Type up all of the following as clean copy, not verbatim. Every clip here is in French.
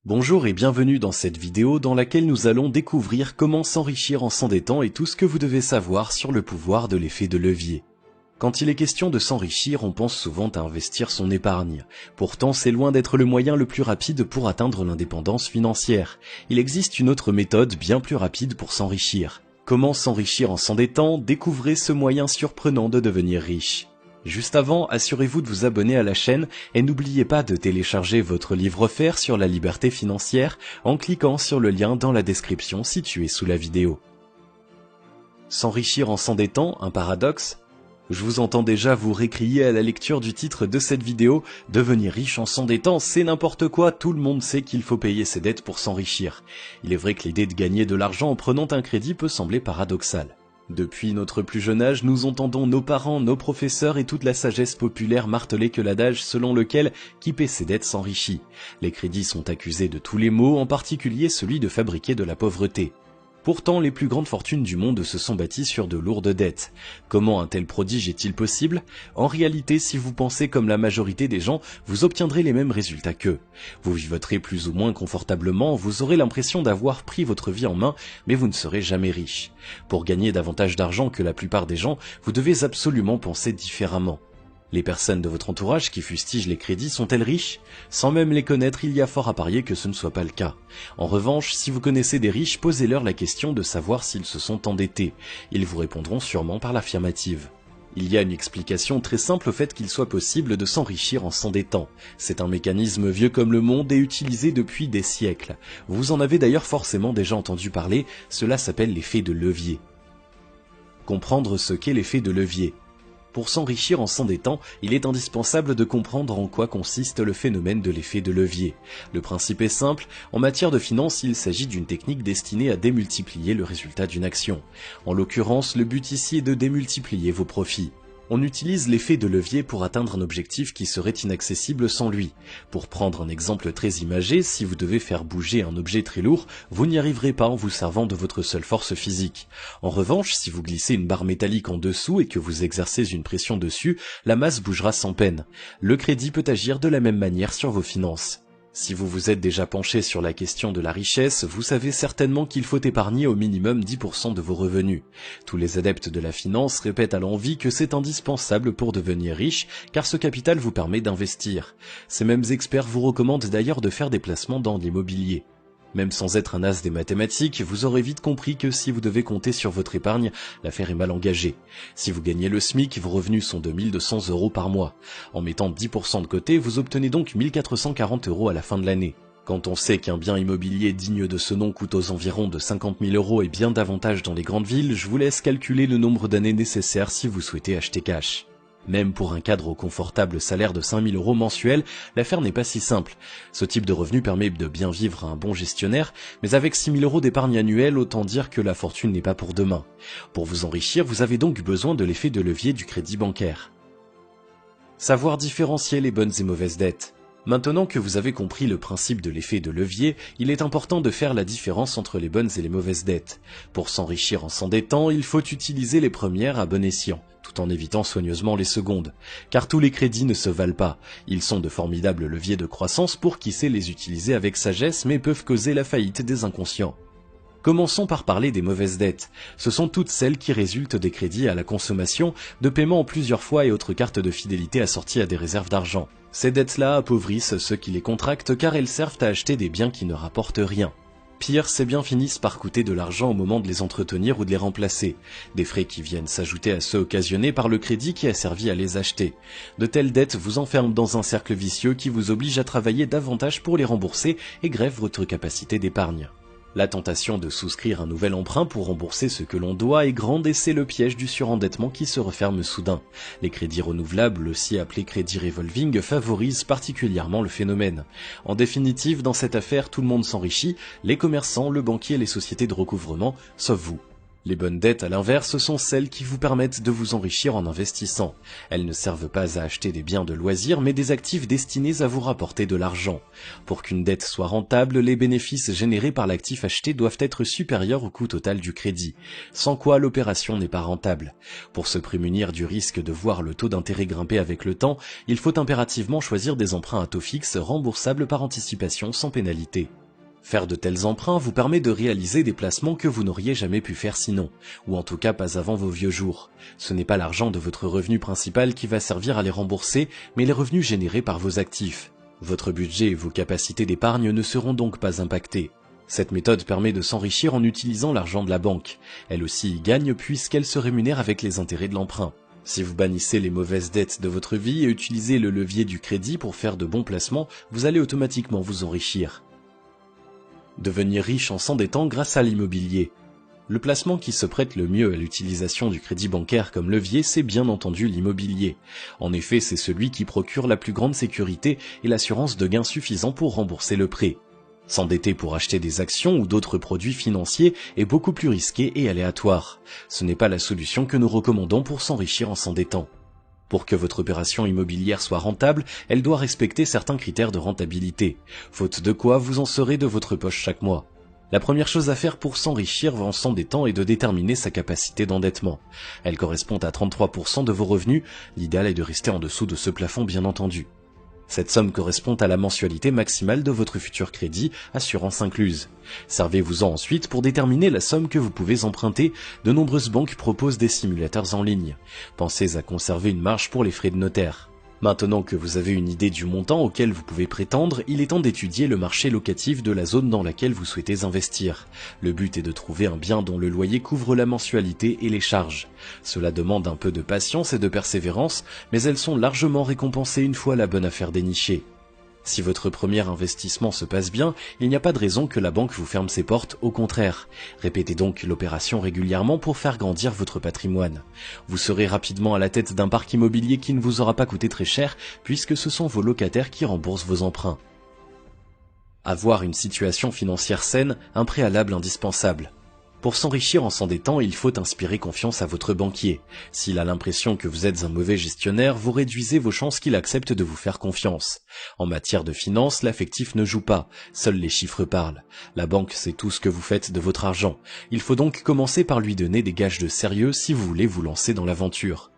Bonjour et bienvenue dans cette vidéo dans laquelle nous allons découvrir comment s'enrichir en s'endettant et tout ce que vous devez savoir sur le pouvoir de l'effet de levier. Quand il est question de s'enrichir, on pense souvent à investir son épargne. Pourtant, c'est loin d'être le moyen le plus rapide pour atteindre l'indépendance financière. Il existe une autre méthode bien plus rapide pour s'enrichir. Comment s'enrichir en s'endettant? Découvrez ce moyen surprenant de devenir riche. Juste avant, assurez-vous de vous abonner à la chaîne et n'oubliez pas de télécharger votre livre offert sur la liberté financière en cliquant sur le lien dans la description situé sous la vidéo. S'enrichir en s'endettant, un paradoxe? Je vous entends déjà vous récrier à la lecture du titre de cette vidéo. Devenir riche en s'endettant, c'est n'importe quoi, tout le monde sait qu'il faut payer ses dettes pour s'enrichir. Il est vrai que l'idée de gagner de l'argent en prenant un crédit peut sembler paradoxale. Depuis notre plus jeune âge, nous entendons nos parents, nos professeurs et toute la sagesse populaire marteler que l'adage selon lequel qui paie ses dettes s'enrichit. Les crédits sont accusés de tous les maux, en particulier celui de fabriquer de la pauvreté. Pourtant, les plus grandes fortunes du monde se sont bâties sur de lourdes dettes. Comment un tel prodige est-il possible? En réalité, si vous pensez comme la majorité des gens, vous obtiendrez les mêmes résultats qu'eux. Vous vivoterez plus ou moins confortablement, vous aurez l'impression d'avoir pris votre vie en main, mais vous ne serez jamais riche. Pour gagner davantage d'argent que la plupart des gens, vous devez absolument penser différemment. Les personnes de votre entourage qui fustigent les crédits sont-elles riches? Sans même les connaître, il y a fort à parier que ce ne soit pas le cas. En revanche, si vous connaissez des riches, posez-leur la question de savoir s'ils se sont endettés. Ils vous répondront sûrement par l'affirmative. Il y a une explication très simple au fait qu'il soit possible de s'enrichir en s'endettant. C'est un mécanisme vieux comme le monde et utilisé depuis des siècles. Vous en avez d'ailleurs forcément déjà entendu parler, cela s'appelle l'effet de levier. Comprendre ce qu'est l'effet de levier. Pour s'enrichir en s'endettant, il est indispensable de comprendre en quoi consiste le phénomène de l'effet de levier. Le principe est simple, en matière de finance, il s'agit d'une technique destinée à démultiplier le résultat d'une action. En l'occurrence, le but ici est de démultiplier vos profits. On utilise l'effet de levier pour atteindre un objectif qui serait inaccessible sans lui. Pour prendre un exemple très imagé, si vous devez faire bouger un objet très lourd, vous n'y arriverez pas en vous servant de votre seule force physique. En revanche, si vous glissez une barre métallique en dessous et que vous exercez une pression dessus, la masse bougera sans peine. Le crédit peut agir de la même manière sur vos finances. Si vous vous êtes déjà penché sur la question de la richesse, vous savez certainement qu'il faut épargner au minimum 10% de vos revenus. Tous les adeptes de la finance répètent à l'envi que c'est indispensable pour devenir riche, car ce capital vous permet d'investir. Ces mêmes experts vous recommandent d'ailleurs de faire des placements dans l'immobilier. Même sans être un as des mathématiques, vous aurez vite compris que si vous devez compter sur votre épargne, l'affaire est mal engagée. Si vous gagnez le SMIC, vos revenus sont de 1 200 € par mois. En mettant 10% de côté, vous obtenez donc 1 440 € à la fin de l'année. Quand on sait qu'un bien immobilier digne de ce nom coûte aux environs de 50 000 € et bien davantage dans les grandes villes, je vous laisse calculer le nombre d'années nécessaires si vous souhaitez acheter cash. Même pour un cadre au confortable salaire de 5 000 € mensuels, l'affaire n'est pas si simple. Ce type de revenu permet de bien vivre à un bon gestionnaire, mais avec 6 000 € d'épargne annuelle, autant dire que la fortune n'est pas pour demain. Pour vous enrichir, vous avez donc besoin de l'effet de levier du crédit bancaire. Savoir différencier les bonnes et mauvaises dettes. Maintenant que vous avez compris le principe de l'effet de levier, il est important de faire la différence entre les bonnes et les mauvaises dettes. Pour s'enrichir en s'endettant, il faut utiliser les premières à bon escient, tout en évitant soigneusement les secondes. Car tous les crédits ne se valent pas. Ils sont de formidables leviers de croissance pour qui sait les utiliser avec sagesse, mais peuvent causer la faillite des inconscients. Commençons par parler des mauvaises dettes. Ce sont toutes celles qui résultent des crédits à la consommation, de paiements en plusieurs fois et autres cartes de fidélité assorties à des réserves d'argent. Ces dettes-là appauvrissent ceux qui les contractent car elles servent à acheter des biens qui ne rapportent rien. Pire, ces biens finissent par coûter de l'argent au moment de les entretenir ou de les remplacer. Des frais qui viennent s'ajouter à ceux occasionnés par le crédit qui a servi à les acheter. De telles dettes vous enferment dans un cercle vicieux qui vous oblige à travailler davantage pour les rembourser et grève votre capacité d'épargne. La tentation de souscrire un nouvel emprunt pour rembourser ce que l'on doit est grande et c'est le piège du surendettement qui se referme soudain. Les crédits renouvelables, aussi appelés crédits revolving, favorisent particulièrement le phénomène. En définitive, dans cette affaire, tout le monde s'enrichit, les commerçants, le banquier et les sociétés de recouvrement, sauf vous. Les bonnes dettes, à l'inverse, sont celles qui vous permettent de vous enrichir en investissant. Elles ne servent pas à acheter des biens de loisirs, mais des actifs destinés à vous rapporter de l'argent. Pour qu'une dette soit rentable, les bénéfices générés par l'actif acheté doivent être supérieurs au coût total du crédit, sans quoi l'opération n'est pas rentable. Pour se prémunir du risque de voir le taux d'intérêt grimper avec le temps, il faut impérativement choisir des emprunts à taux fixe remboursables par anticipation sans pénalité. Faire de tels emprunts vous permet de réaliser des placements que vous n'auriez jamais pu faire sinon, ou en tout cas pas avant vos vieux jours. Ce n'est pas l'argent de votre revenu principal qui va servir à les rembourser, mais les revenus générés par vos actifs. Votre budget et vos capacités d'épargne ne seront donc pas impactés. Cette méthode permet de s'enrichir en utilisant l'argent de la banque. Elle aussi y gagne puisqu'elle se rémunère avec les intérêts de l'emprunt. Si vous bannissez les mauvaises dettes de votre vie et utilisez le levier du crédit pour faire de bons placements, vous allez automatiquement vous enrichir. Devenir riche en s'endettant grâce à l'immobilier. Le placement qui se prête le mieux à l'utilisation du crédit bancaire comme levier, c'est bien entendu l'immobilier. En effet, c'est celui qui procure la plus grande sécurité et l'assurance de gains suffisants pour rembourser le prêt. S'endetter pour acheter des actions ou d'autres produits financiers est beaucoup plus risqué et aléatoire. Ce n'est pas la solution que nous recommandons pour s'enrichir en s'endettant. Pour que votre opération immobilière soit rentable, elle doit respecter certains critères de rentabilité, faute de quoi vous en serez de votre poche chaque mois. La première chose à faire pour s'enrichir en s'endettant est de déterminer sa capacité d'endettement. Elle correspond à 33% de vos revenus, l'idéal est de rester en dessous de ce plafond bien entendu. Cette somme correspond à la mensualité maximale de votre futur crédit, assurance incluse. Servez-vous-en ensuite pour déterminer la somme que vous pouvez emprunter. De nombreuses banques proposent des simulateurs en ligne. Pensez à conserver une marge pour les frais de notaire. Maintenant que vous avez une idée du montant auquel vous pouvez prétendre, il est temps d'étudier le marché locatif de la zone dans laquelle vous souhaitez investir. Le but est de trouver un bien dont le loyer couvre la mensualité et les charges. Cela demande un peu de patience et de persévérance, mais elles sont largement récompensées une fois la bonne affaire dénichée. Si votre premier investissement se passe bien, il n'y a pas de raison que la banque vous ferme ses portes, au contraire. Répétez donc l'opération régulièrement pour faire grandir votre patrimoine. Vous serez rapidement à la tête d'un parc immobilier qui ne vous aura pas coûté très cher, puisque ce sont vos locataires qui remboursent vos emprunts. Avoir une situation financière saine, un préalable indispensable. Pour s'enrichir en s'endettant, il faut inspirer confiance à votre banquier. S'il a l'impression que vous êtes un mauvais gestionnaire, vous réduisez vos chances qu'il accepte de vous faire confiance. En matière de finances, l'affectif ne joue pas, seuls les chiffres parlent. La banque sait tout ce que vous faites de votre argent. Il faut donc commencer par lui donner des gages de sérieux si vous voulez vous lancer dans l'aventure.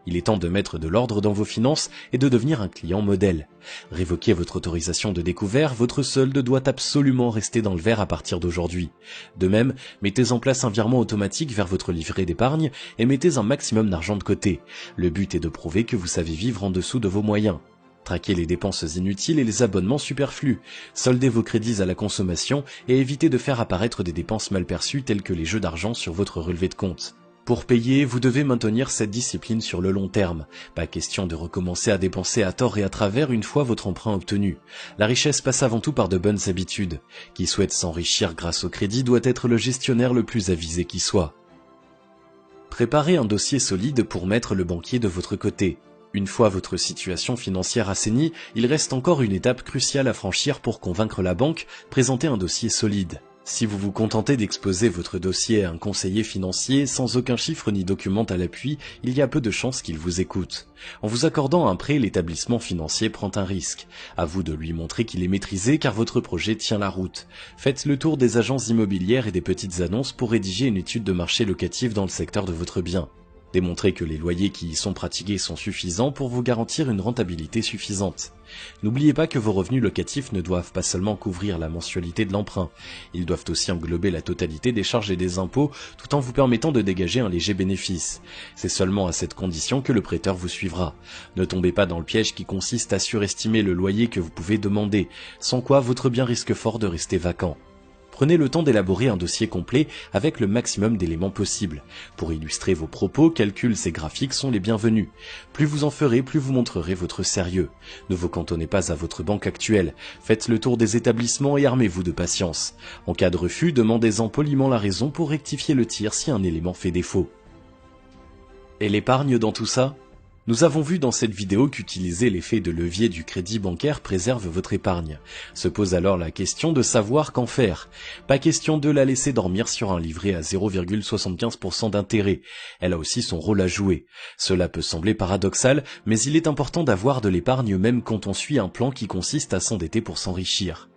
Il est temps de mettre de l'ordre dans vos finances et de devenir un client modèle. Révoquez votre autorisation de découvert, votre solde doit absolument rester dans le vert à partir d'aujourd'hui. De même, mettez en place un virement automatique vers votre livret d'épargne et mettez un maximum d'argent de côté. Le but est de prouver que vous savez vivre en dessous de vos moyens. Traquez les dépenses inutiles et les abonnements superflus. Soldez vos crédits à la consommation et évitez de faire apparaître des dépenses mal perçues telles que les jeux d'argent sur votre relevé de compte. Pour payer, vous devez maintenir cette discipline sur le long terme. Pas question de recommencer à dépenser à tort et à travers une fois votre emprunt obtenu. La richesse passe avant tout par de bonnes habitudes. Qui souhaite s'enrichir grâce au crédit doit être le gestionnaire le plus avisé qui soit. Préparez un dossier solide pour mettre le banquier de votre côté. Une fois votre situation financière assainie, il reste encore une étape cruciale à franchir pour convaincre la banque, présenter un dossier solide. Si vous vous contentez d'exposer votre dossier à un conseiller financier sans aucun chiffre ni document à l'appui, il y a peu de chances qu'il vous écoute. En vous accordant un prêt, l'établissement financier prend un risque. À vous de lui montrer qu'il est maîtrisé car votre projet tient la route. Faites le tour des agences immobilières et des petites annonces pour rédiger une étude de marché locatif dans le secteur de votre bien. Démontrez que les loyers qui y sont pratiqués sont suffisants pour vous garantir une rentabilité suffisante. N'oubliez pas que vos revenus locatifs ne doivent pas seulement couvrir la mensualité de l'emprunt, ils doivent aussi englober la totalité des charges et des impôts tout en vous permettant de dégager un léger bénéfice. C'est seulement à cette condition que le prêteur vous suivra. Ne tombez pas dans le piège qui consiste à surestimer le loyer que vous pouvez demander, sans quoi votre bien risque fort de rester vacant. Prenez le temps d'élaborer un dossier complet avec le maximum d'éléments possibles. Pour illustrer vos propos, calculs et graphiques sont les bienvenus. Plus vous en ferez, plus vous montrerez votre sérieux. Ne vous cantonnez pas à votre banque actuelle. Faites le tour des établissements et armez-vous de patience. En cas de refus, demandez-en poliment la raison pour rectifier le tir si un élément fait défaut. Et l'épargne dans tout ça ? Nous avons vu dans cette vidéo qu'utiliser l'effet de levier du crédit bancaire préserve votre épargne. Se pose alors la question de savoir qu'en faire. Pas question de la laisser dormir sur un livret à 0,75% d'intérêt. Elle a aussi son rôle à jouer. Cela peut sembler paradoxal, mais il est important d'avoir de l'épargne même quand on suit un plan qui consiste à s'endetter pour s'enrichir.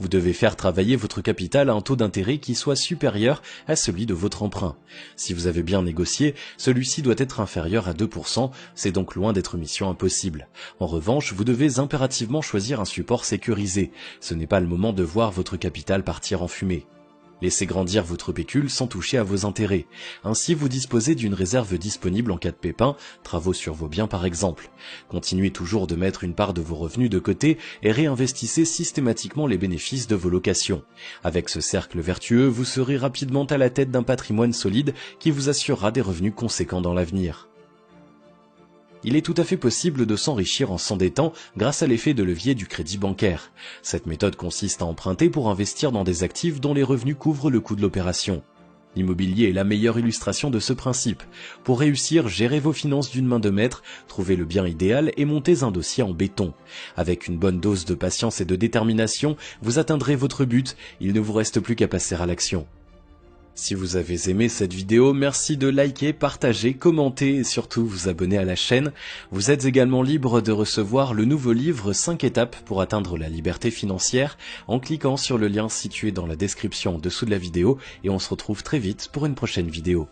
Vous devez faire travailler votre capital à un taux d'intérêt qui soit supérieur à celui de votre emprunt. Si vous avez bien négocié, celui-ci doit être inférieur à 2%, c'est donc loin d'être mission impossible. En revanche, vous devez impérativement choisir un support sécurisé. Ce n'est pas le moment de voir votre capital partir en fumée. Laissez grandir votre pécule sans toucher à vos intérêts. Ainsi, vous disposez d'une réserve disponible en cas de pépin, travaux sur vos biens par exemple. Continuez toujours de mettre une part de vos revenus de côté et réinvestissez systématiquement les bénéfices de vos locations. Avec ce cercle vertueux, vous serez rapidement à la tête d'un patrimoine solide qui vous assurera des revenus conséquents dans l'avenir. Il est tout à fait possible de s'enrichir en s'endettant grâce à l'effet de levier du crédit bancaire. Cette méthode consiste à emprunter pour investir dans des actifs dont les revenus couvrent le coût de l'opération. L'immobilier est la meilleure illustration de ce principe. Pour réussir, gérez vos finances d'une main de maître, trouvez le bien idéal et montez un dossier en béton. Avec une bonne dose de patience et de détermination, vous atteindrez votre but, il ne vous reste plus qu'à passer à l'action. Si vous avez aimé cette vidéo, merci de liker, partager, commenter et surtout vous abonner à la chaîne. Vous êtes également libre de recevoir le nouveau livre 5 étapes pour atteindre la liberté financière en cliquant sur le lien situé dans la description en dessous de la vidéo et on se retrouve très vite pour une prochaine vidéo.